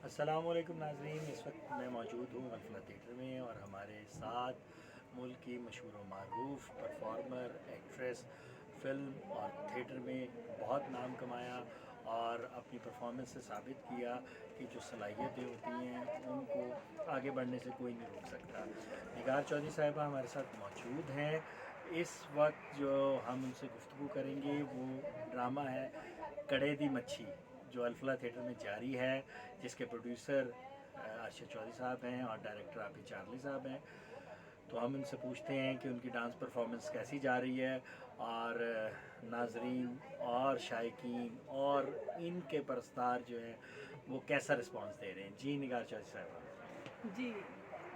अस्सलामुअलैकुम नाज़रीन, इस वक्त मैं मौजूद हूँ अल्फला थिएटर में और हमारे साथ मुल्क की मशहूर व मरूफ परफॉर्मर, एक्ट्रेस, फ़िल्म और थिएटर में बहुत नाम कमाया और अपनी परफॉर्मेंस से साबित किया कि जो सलाहियतें होती हैं उनको आगे बढ़ने से कोई नहीं रोक सकता। निगार चौधरी साहिबा हमारे साथ मौजूद हैं। इस वक्त जो हम उनसे गुफ्तगू करेंगे वो ड्रामा है कड़े दी मच्छी, जो अल्फला थिएटर में जारी है, जिसके प्रोड्यूसर अरशद चौधरी साहब हैं और डायरेक्टर आबिद चार्ली साहब हैं। तो हम उनसे पूछते हैं कि उनकी डांस परफॉर्मेंस कैसी जा रही है और नाजरीन और शायकीन और इनके परस्तार जो हैं वो कैसा रिस्पांस दे रहे हैं। जी निगार चौधरी साहब। जी।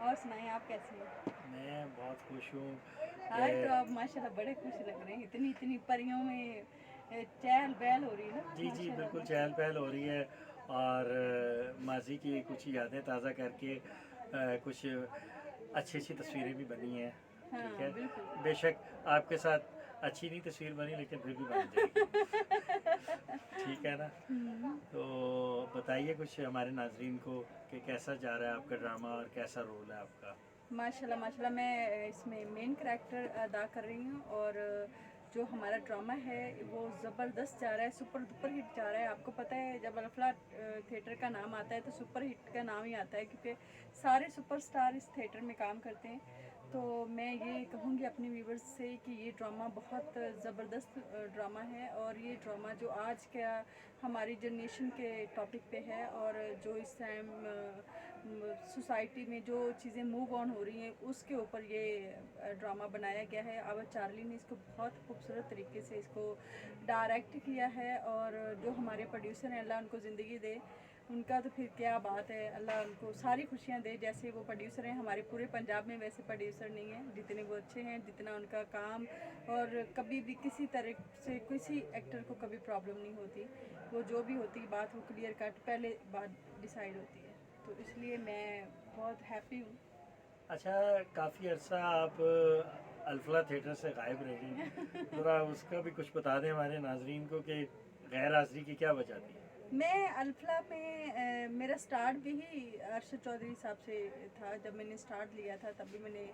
और सुनाइए, आप कैसी हैं? मैं बहुत खुश हूँ आज तो आप कि माशाल्लाह बड़े खुश लग रहे हैं। इतनी इतनी परियों में चहल पहल हो रही है ना, जी जी माशाल्लाह बिल्कुल चहल माशाल्लाह। पहल हो रही है और माजी की कुछ यादें ताज़ा करके कुछ अच्छी अच्छी तस्वीरें भी बनी हैं। ठीक हाँ है, बिल्कुल। बेशक आपके साथ अच्छी नहीं तस्वीर बनी लेकिन फिर भी बन जाएगी। ठीक है ना। हम्म। तो बताइए कुछ हमारे नाजरीन को कि कैसा जा रहा है आपका ड्रामा और कैसा रोल है आपका। माशाल्लाह माशाल्लाह, मैं इसमें मेन कैरेक्टर अदा कर रही हूँ और जो हमारा ड्रामा है वो ज़बरदस्त जा रहा है, सुपर डुपर हिट जा रहा है। आपको पता है जब अल्फला थिएटर का नाम आता है तो सुपर हिट का नाम ही आता है, क्योंकि सारे सुपरस्टार इस थिएटर में काम करते हैं। तो मैं ये कहूँगी अपने व्यूवर्स से कि ये ड्रामा बहुत ज़बरदस्त ड्रामा है और ये ड्रामा जो आज का हमारी जनरेशन के टॉपिक पे है और जो इस टाइम सोसाइटी में जो चीज़ें मूव ऑन हो रही हैं उसके ऊपर ये ड्रामा बनाया गया है। अब चार्ली ने इसको बहुत खूबसूरत तरीके से इसको डायरेक्ट किया है और जो हमारे प्रोड्यूसर हैं, अल्लाह उनको ज़िंदगी दे, उनका तो फिर क्या बात है, अल्लाह उनको सारी खुशियाँ दे। जैसे वो प्रोड्यूसर हैं, हमारे पूरे पंजाब में वैसे प्रोड्यूसर नहीं हैं जितने वो अच्छे हैं, जितना उनका काम, और कभी भी किसी तरह से किसी एक्टर को कभी प्रॉब्लम नहीं होती। वो जो भी होती बात वो क्लियर कट पहले बात डिसाइड होती है। तो इसलिए मैं बहुत हैप्पी हूँ। अच्छा, काफ़ी अर्सा आप अल्फला थिएटर से गायब रही, ज़रा उसका भी कुछ बता दें हमारे नाजरीन को कि गैर हाज़िरी की क्या वजह थी। मैं अल्फला में मेरा स्टार्ट भी ही अरशद चौधरी साहब से था। जब मैंने स्टार्ट लिया था तभी मैंने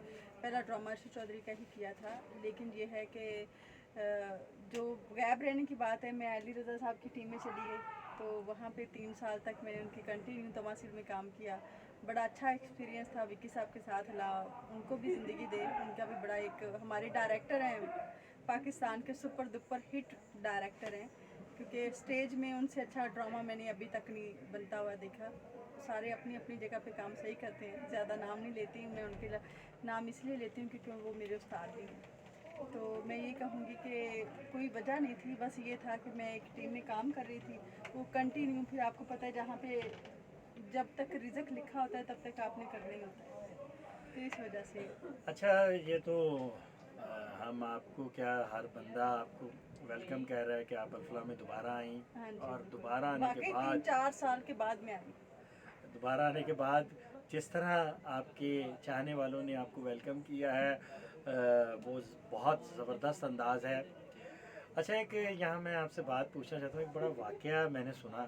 पहला ड्रामा अरशद चौधरी का ही किया था। लेकिन ये है कि जो गैप रहने की बात है, मैं अली रज़ा साहब की टीम में चली गई, तो वहाँ पे 3 साल तक मैंने उनकी कंटिन्यू तमासिल में काम किया। बड़ा अच्छा एक्सपीरियंस था। विक्की साहब के साथ ला, उनको भी ज़िंदगी दे, उनका भी बड़ा एक, हमारे डायरेक्टर हैं पाकिस्तान के सुपर दुपर हिट डायरेक्टर हैं, क्योंकि स्टेज में उनसे अच्छा ड्रामा मैंने अभी तक नहीं बनता हुआ देखा। सारे अपनी अपनी जगह पे काम सही करते हैं। ज़्यादा नाम नहीं लेती हूँ मैं उनके, नाम इसलिए लेती हूँ क्योंकि वो मेरे उस्ताद भी हैं। तो मैं ये कहूँगी कि कोई वजह नहीं थी, बस ये था कि मैं एक टीम में काम कर रही थी, वो कंटिन्यू। फिर आपको पता है जहाँ पे जब तक रिजक लिखा होता है तब तक आपने करना ही होता है, तो इस वजह से। अच्छा, ये तो हम आपको क्या, हर बंदा आपको वेलकम कह रहा है कि आप अल्फला में दोबारा आई हाँ जी और बिल्कुल। दोबारा आने के वाकई तीन बाद चार साल के बाद मैं आई। जिस तरह आपके चाहने वालों ने आपको वेलकम किया है वो बहुत ज़बरदस्त अंदाज़ है। अच्छा, एक यहाँ मैं आपसे बात पूछना चाहता हूँ, एक बड़ा वाक़या मैंने सुना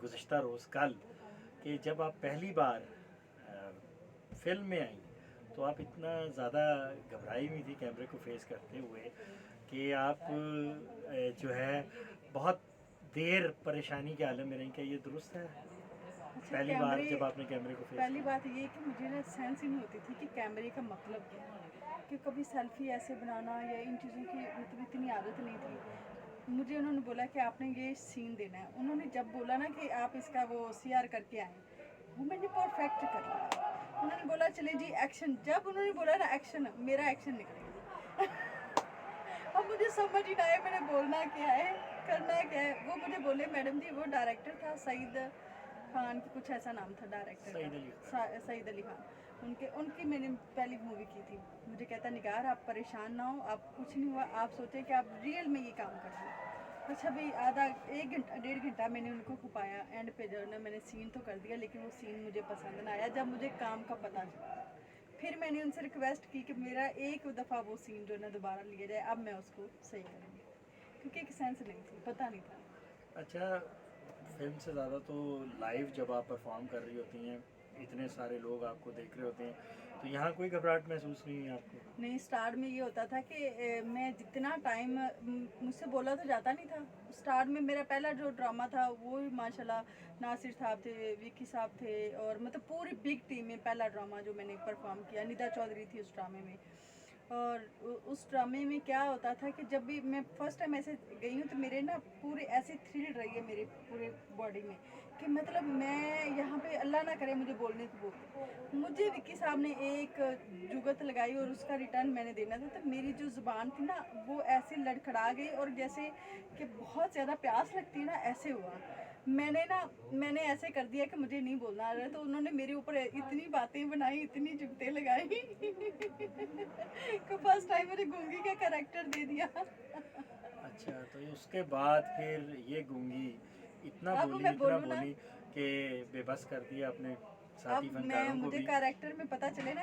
गुज़िश्ता रोज़ कल, कि जब आप पहली बार फ़िल्म में आई तो आप इतना ज़्यादा घबराई हुई थी कैमरे को फेस करते हुए कि आप जो है बहुत देर परेशानी के आलम में रही। क्या ये दुरुस्त है? अच्छा, पहली बार कैमरे, जब आपने कैमरे को फेस पहली किया। बात ये कि मुझे ना सेंस ही नहीं होती थी कि कैमरे का मतलब क्या है, कि कभी सेल्फी ऐसे बनाना या इन चीज़ों की मतलब इतनी आदत नहीं थी मुझे। उन्होंने बोला कि आपने ये सीन देना है। उन्होंने जब बोला ना कि आप इसका वो सीआर करके आए, वो मैंने परफेक्ट कर लिया। उन्होंने बोला चले जी एक्शन, जब उन्होंने बोला ना एक्शन, मेरा एक्शन निकल गया। अब मुझे समझ ही ना आया मैंने बोलना क्या है, करना क्या है। वो मुझे बोले मैडम जी, वो डायरेक्टर था सईद खान की, कुछ ऐसा नाम था डायरेक्टर का, सईद अली खान। सईद अली खान। उनके उनकी मैंने पहली मूवी की थी। मुझे कहता निगार आप परेशान ना हो, आप कुछ नहीं हुआ, आप सोचें कि आप रियल में ये काम कर रहे हो। अच्छा भाई, आधा 1 घंटा 1.5 घंटा मैंने उनको खुपाया। एंड पे जो ना मैंने सीन तो कर दिया, लेकिन वो सीन मुझे पसंद ना आया जब मुझे काम का पता चला। फिर मैंने उनसे रिक्वेस्ट की कि मेरा एक दफ़ा वो सीन जो है ना दोबारा लिया जाए, अब मैं उसको सही करूँगी, क्योंकि एक सेंस नहीं थी, पता नहीं था। अच्छा, फिल्म से ज़्यादा तो लाइव जब आप परफॉर्म कर रही होती हैं, इतने सारे लोग आपको देख रहे होते हैं, तो यहाँ कोई घबराहट महसूस नहीं है आपको? नहीं, स्टार्ट में ये होता था कि मैं जितना टाइम मुझसे बोला तो जाता नहीं था। स्टार्ट में मेरा पहला जो ड्रामा था वो भी माशाल्लाह नासिर साहब थे, विक्की साहब थे, और मतलब पूरी बिग टीम में पहला ड्रामा जो मैंने परफॉर्म किया, निदा चौधरी थी उस ड्रामे में। और उस ड्रामे में क्या होता था कि जब भी मैं फर्स्ट टाइम ऐसे गई हूँ तो मेरे ना पूरे ऐसे थ्रिल रही है मेरे पूरे बॉडी में कि मतलब मैं यहाँ पे अल्लाह ना करे मुझे बोलने को बोल, मुझे विक्की साहब ने एक जुगत लगाई और उसका रिटर्न मैंने देना था, तो मेरी जो ज़ुबान थी ना वो ऐसे लड़खड़ा गई और जैसे कि बहुत ज़्यादा प्यास लगती है ना, ऐसे हुआ। मैंने ऐसे कर दिया कि मुझे नहीं बोलना आ रहा है, तो उन्होंने मेरे ऊपर इतनी बातें बनाई, इतनी जुगतें लगाई कि फर्स्ट टाइम मैंने गूंगी का कैरेक्टर दे दिया। अच्छा, तो उसके बाद फिर ये गूंगी इतना अब बोली मैं इतना बोलूँ ना, बोली कि बेबस कर दिया अपने साथी अब मैं फनकारों को मुझे भी। कैरेक्टर में पता चले ना